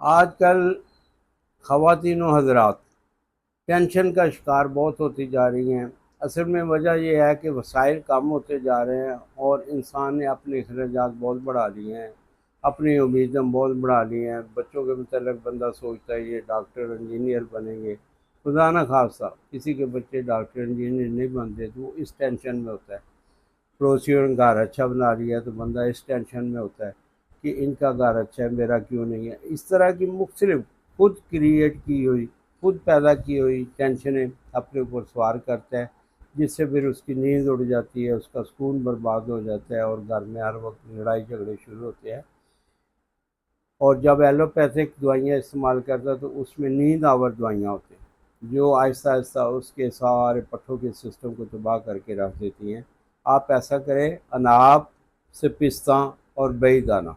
آج کل خواتین و حضرات ٹینشن کا شکار بہت ہوتی جا رہی ہیں۔ اصل میں وجہ یہ ہے کہ وسائل کم ہوتے جا رہے ہیں اور انسان نے اپنے اخراجات بہت بڑھا لیے ہیں، اپنی امیدیں بہت بڑھا لی ہیں۔ بچوں کے متعلق بندہ سوچتا ہے یہ ڈاکٹر انجینئر بنیں گے، خدا نہ خواستہ کسی کے بچے ڈاکٹر انجینئر نہیں بنتے تو وہ اس ٹینشن میں ہوتا ہے۔ پڑوسیوں نے گھر اچھا بنا لیا تو بندہ اس ٹینشن میں ہوتا ہے کہ ان کا گھر اچھا ہے میرا کیوں نہیں ہے۔ اس طرح کی مختلف خود کریٹ کی ہوئی، خود پیدا کی ہوئی ٹینشنیں اپنے اوپر سوار کرتا ہے، جس سے پھر اس کی نیند اڑ جاتی ہے، اس کا سکون برباد ہو جاتا ہے اور گھر میں ہر وقت لڑائی جھگڑے شروع ہوتے ہیں۔ اور جب ایلوپیتھک دوائیاں استعمال کرتا ہے تو اس میں نیند آور دوائیاں ہوتی ہیں جو آہستہ آہستہ اس کے سارے پٹھوں کے سسٹم کو تباہ کر کے رکھ دیتی ہیں۔ آپ ایسا کریں، اناب سے پستہ اور بئی دانہ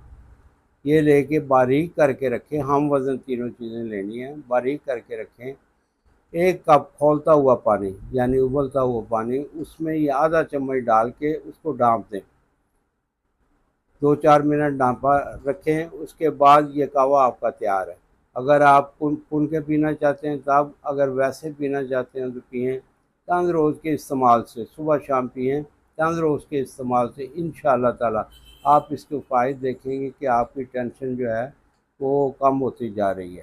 یہ لے کے باریک کر کے رکھیں، ہم وزن تینوں چیزیں لینی ہیں، باریک کر کے رکھیں۔ ایک کپ کھولتا ہوا پانی یعنی ابلتا ہوا پانی، اس میں یہ آدھا چمچ ڈال کے اس کو ڈانپ دیں، 2-4 منٹ ڈانپا رکھیں۔ اس کے بعد یہ قہوہ آپ کا تیار ہے۔ اگر آپ کن کے پینا چاہتے ہیں تب، اگر ویسے پینا چاہتے ہیں تو پئیں۔ چند روز کے استعمال سے صبح شام پئیں، چند روز کے استعمال سے انشاءاللہ تعالی آپ اس کے فائدے دیکھیں گے کہ آپ کی ٹینشن جو ہے وہ کم ہوتی جا رہی ہے۔